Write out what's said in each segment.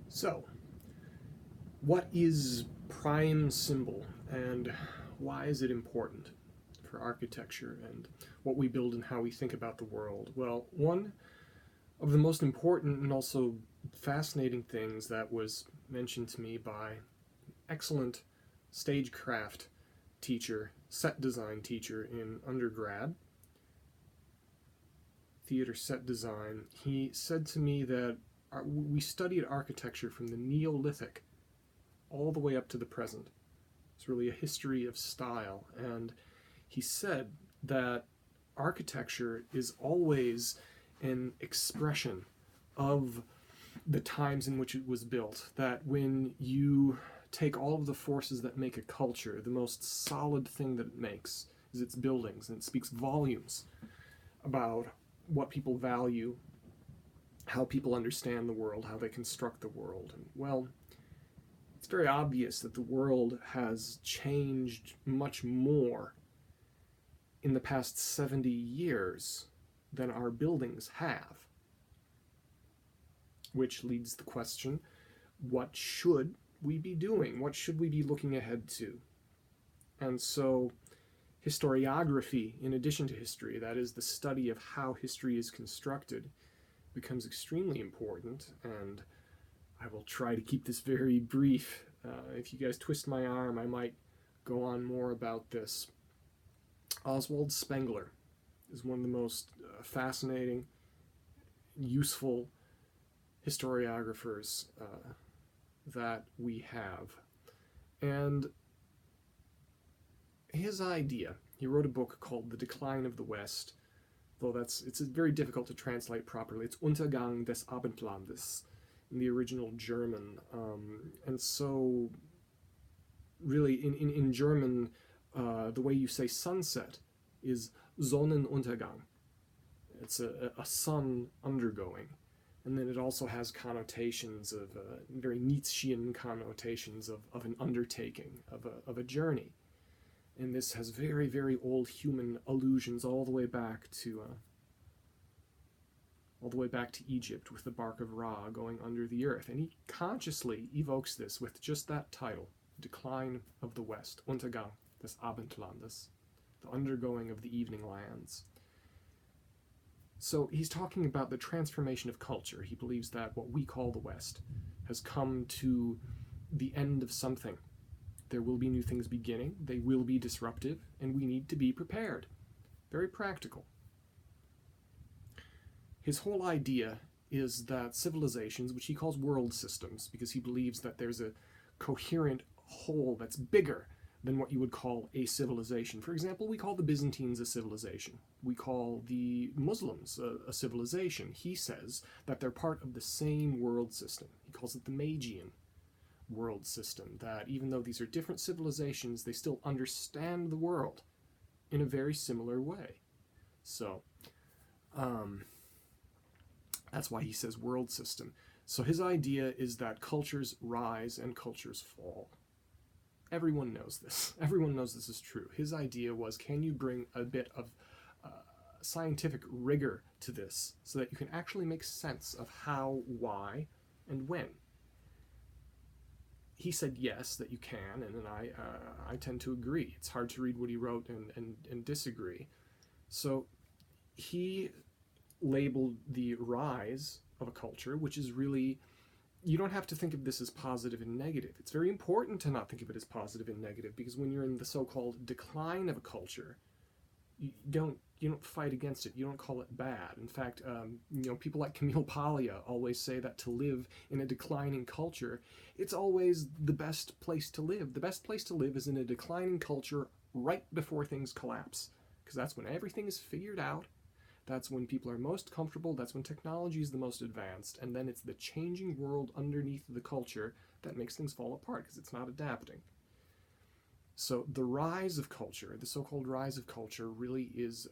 So, what is prime symbol and why is it important for architecture and what we build and how we think about the world? Well, one of the most important and also fascinating things that was mentioned to me by excellent stagecraft teacher, set design teacher in undergrad, theater set design, he said to me that we studied architecture from the Neolithic all the way up to the present. It's really a history of style. And he said that architecture is always an expression of the times in which it was built. That when you take all of the forces that make a culture, the most solid thing that it makes is its buildings, and it speaks volumes about what people value, how people understand the world, how they construct the world. And, well, it's very obvious that the world has changed much more in the past 70 years than our buildings have. Which leads the question, what should we be doing? What should we be looking ahead to? And so historiography, in addition to history, that is the study of how history is constructed, becomes extremely important. And I will try to keep this very brief. If you guys twist my arm, I might go on more about this. Oswald Spengler is one of the most fascinating, useful historiographers that we have. And his idea, he wrote a book called The Decline of the West, though it's very difficult to translate properly. It's Untergang des Abendlandes in the original German. And so, really, in German, the way you say sunset is Sonnenuntergang. It's a sun undergoing. And then it also has connotations of, very Nietzschean connotations of an undertaking, of a journey. And this has very, very old human allusions all the way back to Egypt with the bark of Ra going under the earth. And he consciously evokes this with just that title, Decline of the West, Untergang des Abendlandes, the undergoing of the evening lands. So he's talking about the transformation of culture. He believes that what we call the West has come to the end of something. There will be new things beginning, they will be disruptive, and we need to be prepared. Very practical. His whole idea is that civilizations, which he calls world systems, because he believes that there's a coherent whole that's bigger than what you would call a civilization. For example, we call the Byzantines a civilization. We call the Muslims a civilization. He says that they're part of the same world system. He calls it the Magian world system, that even though these are different civilizations, they still understand the world in a very similar way. So, that's why he says world system. So his idea is that cultures rise and cultures fall. Everyone knows this. Everyone knows this is true. His idea was, can you bring a bit of scientific rigor to this so that you can actually make sense of how, why, and when? He said yes, that you can, and I tend to agree. It's hard to read what he wrote and disagree. So he labeled the rise of a culture, which is really, you don't have to think of this as positive and negative. It's very important to not think of it as positive and negative, because when you're in the so-called decline of a culture, you don't fight against it. You don't call it bad. In fact, people like Camille Paglia always say that to live in a declining culture, it's always the best place to live. The best place to live is in a declining culture right before things collapse, because that's when everything is figured out. That's when people are most comfortable. That's when technology is the most advanced. And then it's the changing world underneath the culture that makes things fall apart, because it's not adapting. So the rise of culture, the so-called rise of culture, really is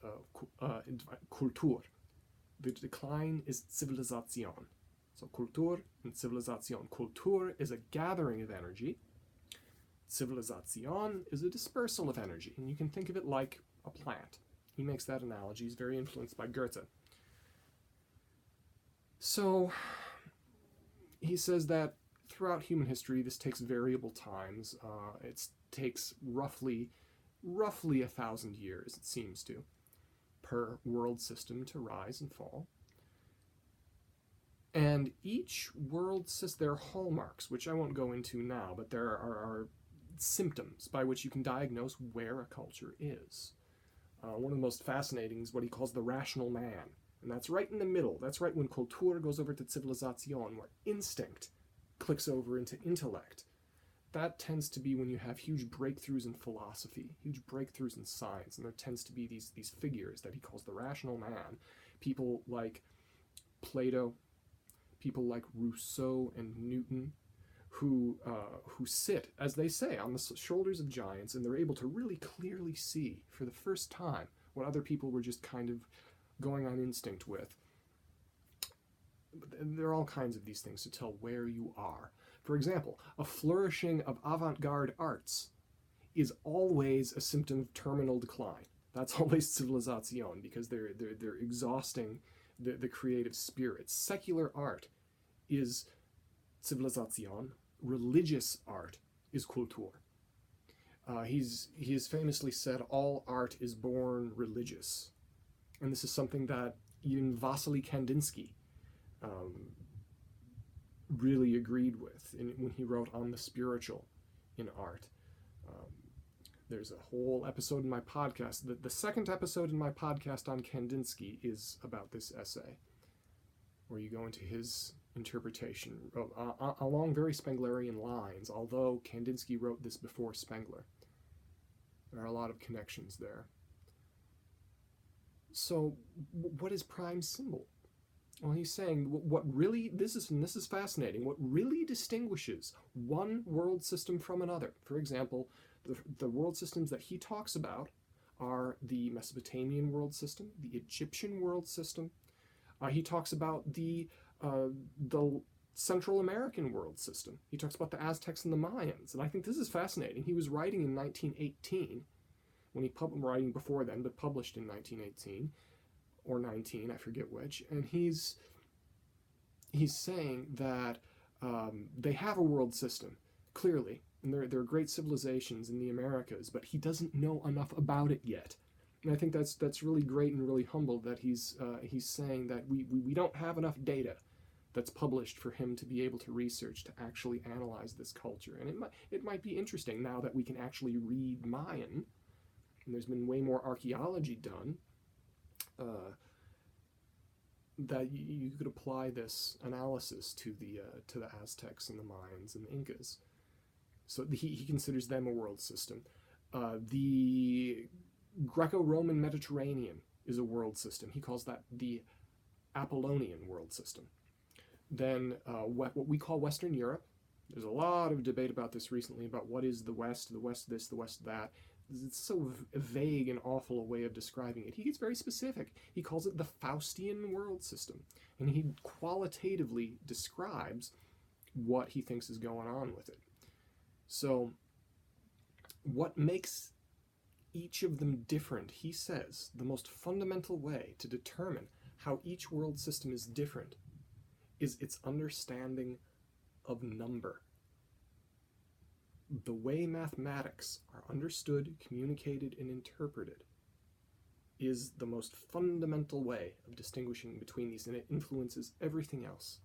Kultur. The decline is Zivilisation. So Kultur and Zivilisation. Kultur is a gathering of energy. Zivilisation is a dispersal of energy. And you can think of it like a plant. He makes that analogy. He's very influenced by Goethe. So he says that throughout human history, this takes variable times. It takes roughly 1,000 years, it seems to, per world system to rise and fall. And each world system, there are hallmarks, which I won't go into now, but there are symptoms by which you can diagnose where a culture is. One of the most fascinating is what he calls the rational man. And that's right in the middle. That's right when Kultur goes over to Zivilisation, where instinct clicks over into intellect. That tends to be when you have huge breakthroughs in philosophy, huge breakthroughs in science, and there tends to be these figures that he calls the rational man. People like Plato, people like Rousseau and Newton, who sit, as they say, on the shoulders of giants, and they're able to really clearly see for the first time what other people were just kind of going on instinct with. There are all kinds of these things to tell where you are. For example, a flourishing of avant-garde arts is always a symptom of terminal decline. That's always Zivilisation, because they're exhausting the creative spirit. Secular art is Zivilisation. Religious art is Kultur. He has famously said, all art is born religious. And this is something that even Vasily Kandinsky really agreed with when he wrote On the Spiritual in Art. There's a whole episode in my podcast. The second episode in my podcast on Kandinsky is about this essay, where you go into his interpretation along very Spenglerian lines, although Kandinsky wrote this before Spengler. There are a lot of connections there. So, what is prime symbol? Well, he's saying what really, this is fascinating, what really distinguishes one world system from another. For example, the world systems that he talks about are the Mesopotamian world system, the Egyptian world system. He talks about the Central American world system. He talks about the Aztecs and the Mayans, and I think this is fascinating. He was writing in 1918, when he writing before then, but published in 1918 or 19, I forget which, and he's saying that they have a world system, clearly, and there are great civilizations in the Americas, but he doesn't know enough about it yet. And I think that's really great and really humble that he's saying that we don't have enough data that's published for him to be able to research, to actually analyze this culture. And it might be interesting now that we can actually read Mayan, and there's been way more archaeology done, that you could apply this analysis to the Aztecs and the Mayans and the Incas. So he considers them a world system. The Greco-Roman Mediterranean is a world system. He calls that the Apollonian world system. Then what we call Western Europe, there's a lot of debate about this recently, about what is the West this, the West that. It's so vague and awful a way of describing it. He gets very specific. He calls it the Faustian world system, and he qualitatively describes what he thinks is going on with it. So what makes each of them different, he says, the most fundamental way to determine how each world system is different is its understanding of number. The way mathematics are understood, communicated, and interpreted is the most fundamental way of distinguishing between these, and it influences everything else.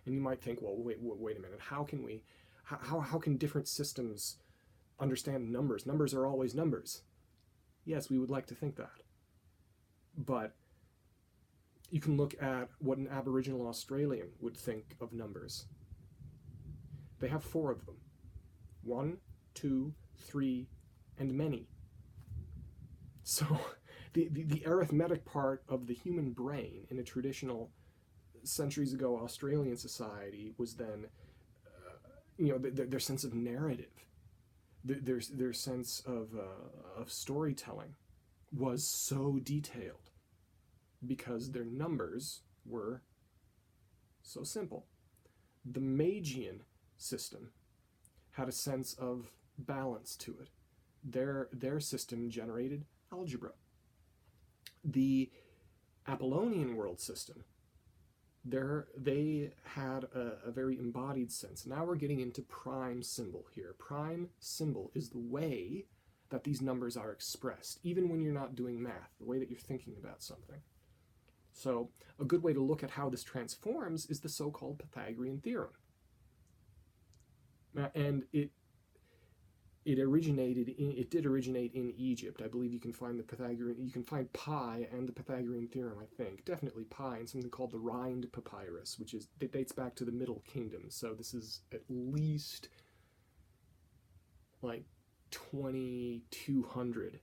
And you might think, well, wait a minute, how can different systems understand numbers? Numbers are always numbers. Yes, we would like to think that. But you can look at what an Aboriginal Australian would think of numbers. They have 4 of them. 1, 2, 3, and many. So the arithmetic part of the human brain in a traditional, centuries ago, Australian society was then, their sense of narrative, their sense of storytelling was so detailed because their numbers were so simple. The Magian system had a sense of balance to it. Their system generated algebra. The Apollonian world system They had a very embodied sense. Now we're getting into prime symbol here. Prime symbol is the way that these numbers are expressed, even when you're not doing math, the way that you're thinking about something. So a good way to look at how this transforms is the so-called Pythagorean theorem. And it did originate in Egypt. I believe you can find pi and the Pythagorean theorem, I think. Definitely pi in something called the Rind Papyrus, that dates back to the Middle Kingdom. So this is at least like 2200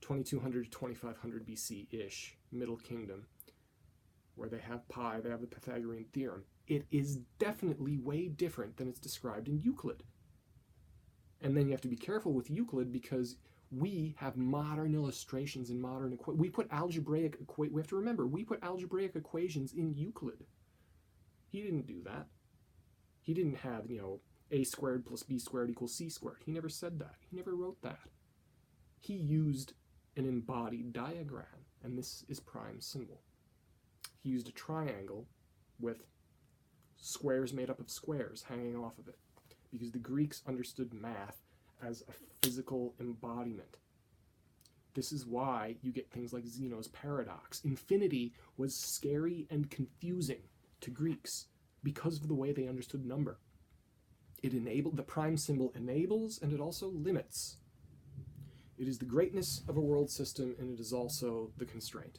to 2500 BC-ish, Middle Kingdom, where they have pi, they have the Pythagorean theorem. It is definitely way different than it's described in Euclid. And then you have to be careful with Euclid because we have modern illustrations and modern we have to remember, we put algebraic equations in Euclid. He didn't do that. He didn't have, a squared plus b squared equals c squared. He never said that. He never wrote that. He used an embodied diagram, and this is prime symbol. He used a triangle with squares made up of squares hanging off of it, because the Greeks understood math as a physical embodiment. This is why you get things like Zeno's paradox. Infinity was scary and confusing to Greeks because of the way they understood number. The prime symbol enables, and it also limits. It is the greatness of a world system, and it is also the constraint.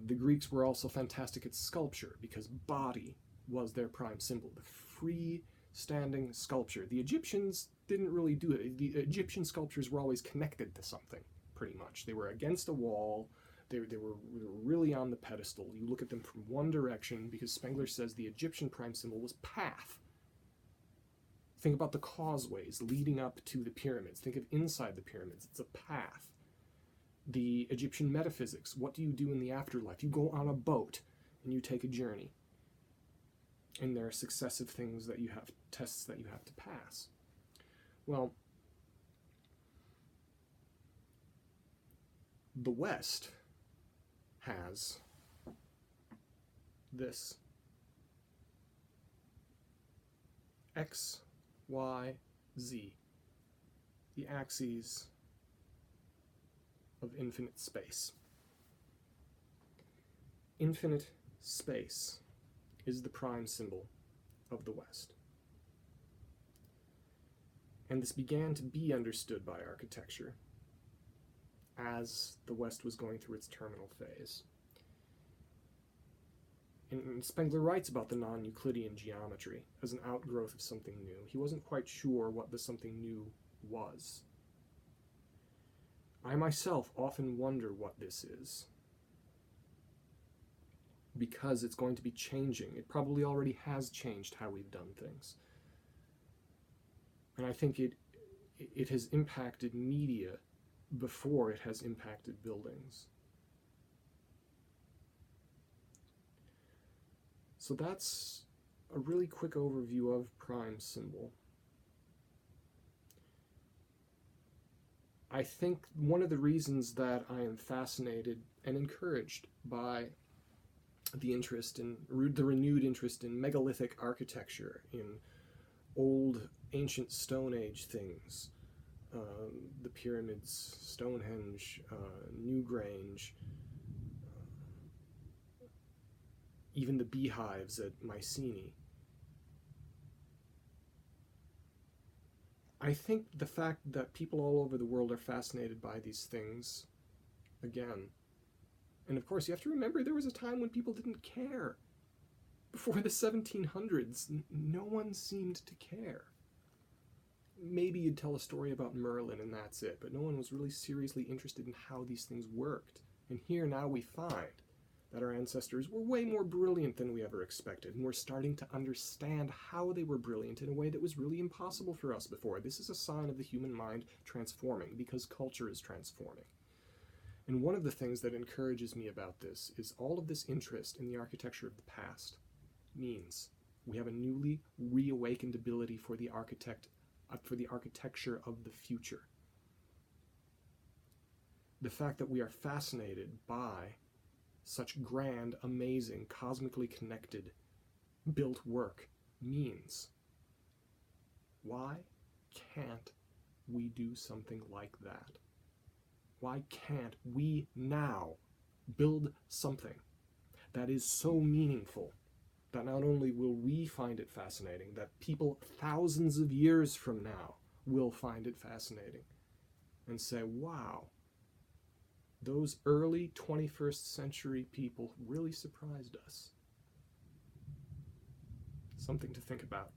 The Greeks were also fantastic at sculpture because body was their prime symbol, the free-standing sculpture. The Egyptians didn't really do it. The Egyptian sculptures were always connected to something, pretty much. They were against a wall. They were really on the pedestal. You look at them from one direction because Spengler says the Egyptian prime symbol was path. Think about the causeways leading up to the pyramids. Think of inside the pyramids. It's a path. The Egyptian metaphysics. What do you do in the afterlife? You go on a boat and you take a journey. And there are successive things that you have, tests that you have to pass. Well, the West has this X, Y, Z, the axes of infinite space. Infinite space is the prime symbol of the West. And this began to be understood by architecture as the West was going through its terminal phase. And Spengler writes about the non-Euclidean geometry as an outgrowth of something new. He wasn't quite sure what the something new was. I myself often wonder what this is, because it's going to be changing. It probably already has changed how we've done things. And I think it has impacted media before it has impacted buildings. So that's a really quick overview of prime symbol. I think one of the reasons that I am fascinated and encouraged by the renewed interest in megalithic architecture, in old ancient Stone Age things, the pyramids, Stonehenge, Newgrange, even the beehives at Mycenae. I think the fact that people all over the world are fascinated by these things, again, and of course you have to remember there was a time when people didn't care. Before the 1700s, no one seemed to care. Maybe you'd tell a story about Merlin and that's it, but no one was really seriously interested in how these things worked. And here now we find that our ancestors were way more brilliant than we ever expected, and we're starting to understand how they were brilliant in a way that was really impossible for us before. This is a sign of the human mind transforming, because culture is transforming. And one of the things that encourages me about this is all of this interest in the architecture of the past means we have a newly reawakened ability for the architecture of the future. The fact that we are fascinated by such grand, amazing, cosmically connected, built work means. Why can't we do something like that? Why can't we now build something that is so meaningful that not only will we find it fascinating, that people thousands of years from now will find it fascinating and say, wow, those early 21st century people really surprised us. Something to think about.